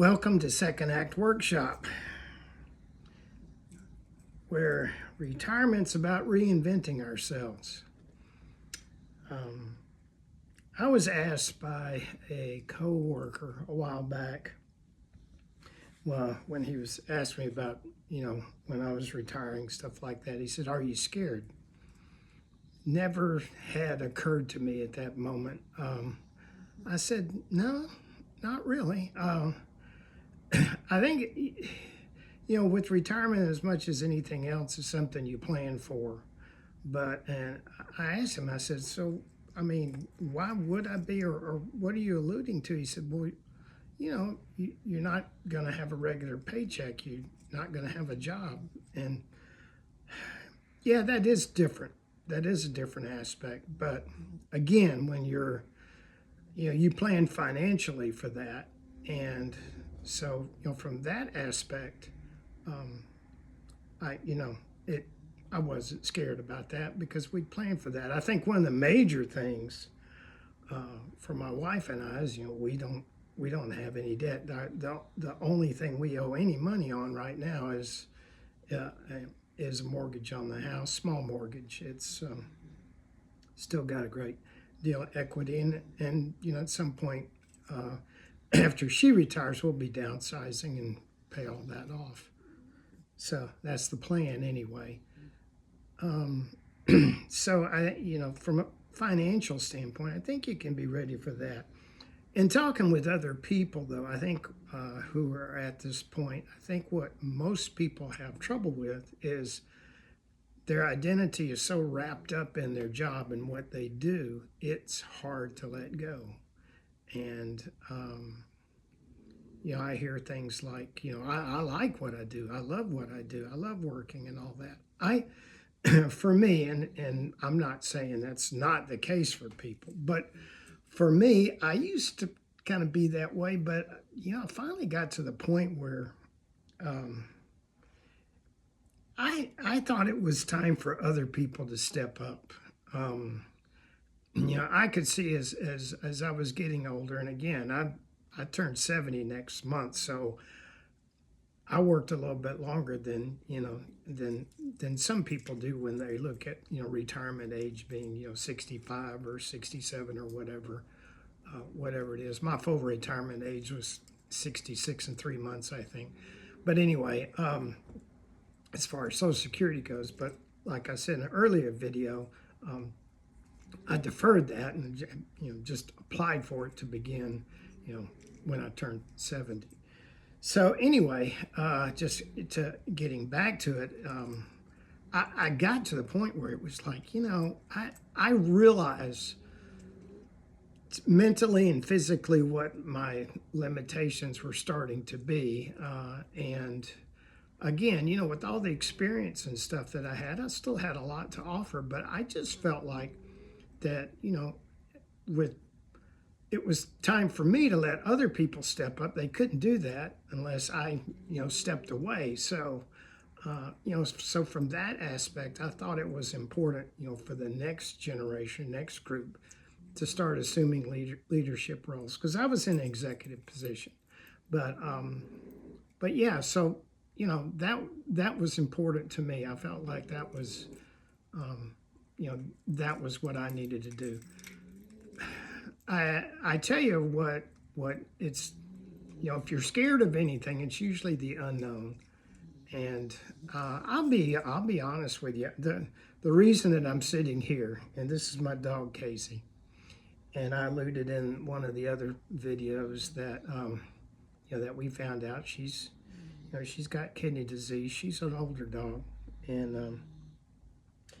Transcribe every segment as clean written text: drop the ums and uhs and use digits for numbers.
Welcome to Second Act Workshop, where retirement's about reinventing ourselves. I was asked by a co-worker a while back, well, when he was asked me about, when I was retiring, stuff like that. He said, "Are you scared?" Never had occurred to me at that moment. I said, "No, not really." I think, with retirement, as much as anything else, is something you plan for. And I asked him, I said, "So, why would I be, or what are you alluding to?" He said, "Well, you're not going to have a regular paycheck. You're not going to have a job." And yeah, that is different. That is a different aspect. But again, when you plan financially for that. And so, from that aspect, I, I wasn't scared about that because we planned for that. I think one of the major things for my wife and I is, we don't have any debt. The only thing we owe any money on right now is a mortgage on the house, small mortgage. It's still got a great deal of equity and at some point after she retires, we'll be downsizing and pay all that off. So that's the plan anyway. So from a financial standpoint, I think you can be ready for that. In talking with other people, though, I think who are at this point, I think what most people have trouble with is their identity is so wrapped up in their job and what they do, it's hard to let go. And, I hear things like, I like what I do. I love what I do. I love working and all that. For me, and I'm not saying that's not the case for people, but for me, I used to kind of be that way, but, I finally got to the point where I thought it was time for other people to step up. I could see as I was getting older, and again, I turned 70 next month, so I worked a little bit longer than some people do when they look at retirement age being 65 or 67 or whatever it is. My full retirement age was 66 and 3 months, I think. But anyway, as far as Social Security goes, but like I said in an earlier video, I deferred that and just applied for it to begin when I turned 70. So anyway, just to getting back to it, I got to the point where it was like, I realized mentally and physically what my limitations were starting to be. And again, with all the experience and stuff that I still had a lot to offer, but I just felt like that, it was time for me to let other people step up. They couldn't do that unless I, stepped away. So, so from that aspect, I thought it was important, for the next generation, next group, to start assuming leadership roles, because I was in an executive position. But yeah, so that was important to me. I felt like that was, that was what I needed to do. I tell you what it's, if you're scared of anything, it's usually the unknown. And I'll be honest with you. The reason that I'm sitting here, and this is my dog Casey, and I alluded in one of the other videos that that we found out she's got kidney disease. She's an older dog, and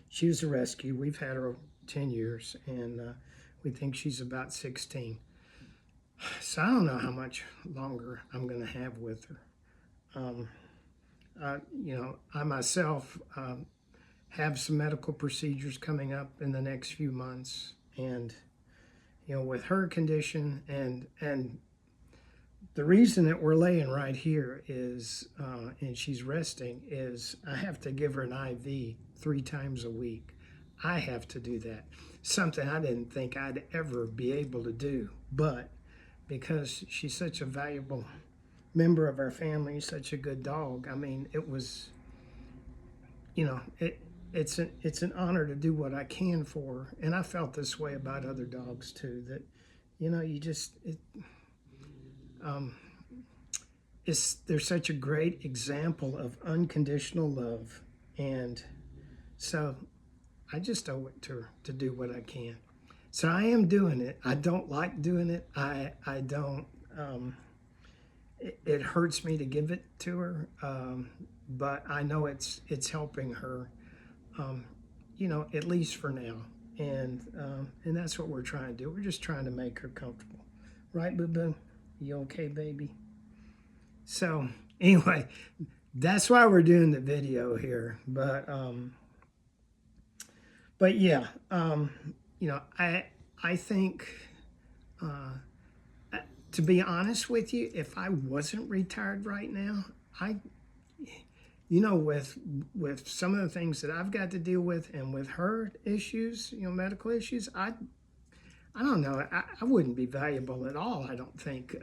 she was a rescue. We've had her 10 years, and we think she's about 16. So I don't know how much longer I'm going to have with her. I myself have some medical procedures coming up in the next few months, and with her condition and the reason that we're laying right here is, and she's resting, is I have to give her an IV 3 times a week. I have to do that. Something I didn't think I'd ever be able to do, but because she's such a valuable member of our family is such a good dog. I mean, it was, you know, it's an honor to do what I can for her. And I felt this way about other dogs too, that, you know, um, they're such a great example of unconditional love. And so I just owe it to her to do what I can. So I am doing it. I don't like doing it. I don't, it hurts me to give it to her. But I know it's helping her, you know, at least for now. And that's what we're trying to do. We're just trying to make her comfortable. Right, Boo Boo? You okay, baby? So anyway, that's why we're doing the video here. But yeah, you know, I think, to be honest with you, if I wasn't retired right now, you know, with some of the things that I've got to deal with, and with her issues, you know, medical issues, I don't know, I wouldn't be valuable at all. I don't think.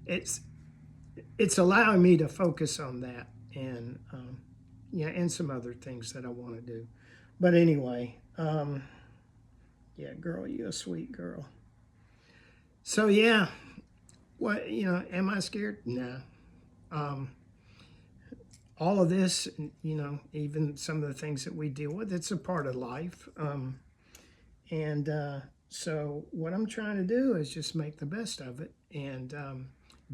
It's allowing me to focus on that, and yeah, and some other things that I want to do. But anyway, yeah, girl, you a sweet girl. So yeah, what, you know, am I scared? Nah. All of this, you know, even some of the things that we deal with, it's a part of life. And so what I'm trying to do is just make the best of it. And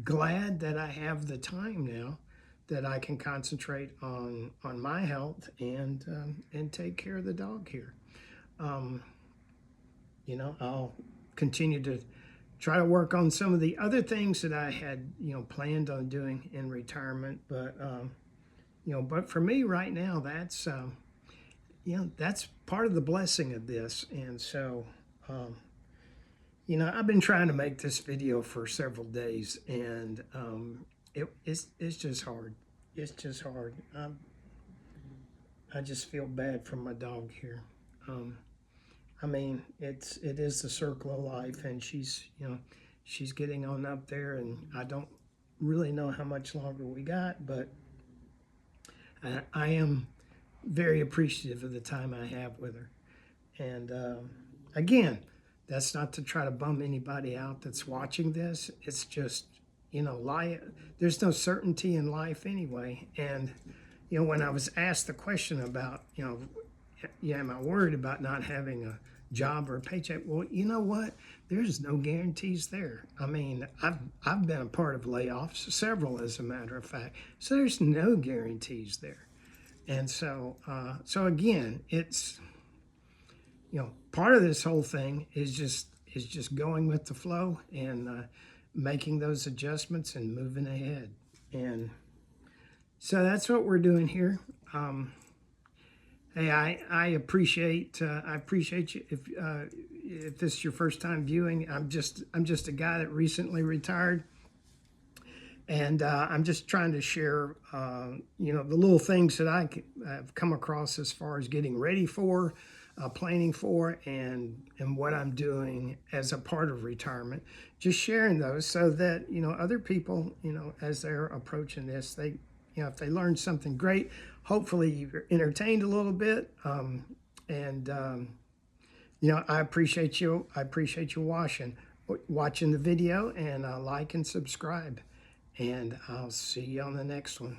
glad that I have the time now that I can concentrate on my health and take care of the dog here. You know, I'll continue to try to work on some of the other things that I had, you know, planned on doing in retirement. But you know, but for me right now, that's you know, that's part of the blessing of this. And so, you know, I've been trying to make this video for several days, and it's just hard. It's just hard. I just feel bad for my dog here. I mean, it is the circle of life, and she's, you know, she's getting on up there, and I don't really know how much longer we got, but I am very appreciative of the time I have with her. And again, that's not to try to bum anybody out that's watching this. It's just, you know, there's no certainty in life anyway. And, you know, when I was asked the question about, you know, yeah, am I worried about not having a job or a paycheck? Well, you know what? There's no guarantees there. I mean, I've been a part of layoffs, several as a matter of fact. So there's no guarantees there. And so, so again, it's, you know, part of this whole thing is just going with the flow, and making those adjustments and moving ahead. And so that's what we're doing here. Hey, I appreciate you if this is your first time viewing. I'm just a guy that recently retired, and I'm just trying to share you know, the little things that I've come across as far as getting ready for, planning for, and what I'm doing as a part of retirement. Just sharing those so that, you know, other people, you know, as they're approaching this, they, you know, if they learn something great, hopefully you're entertained a little bit. You know, I appreciate you watching the video, and like and subscribe. And I'll see you on the next one.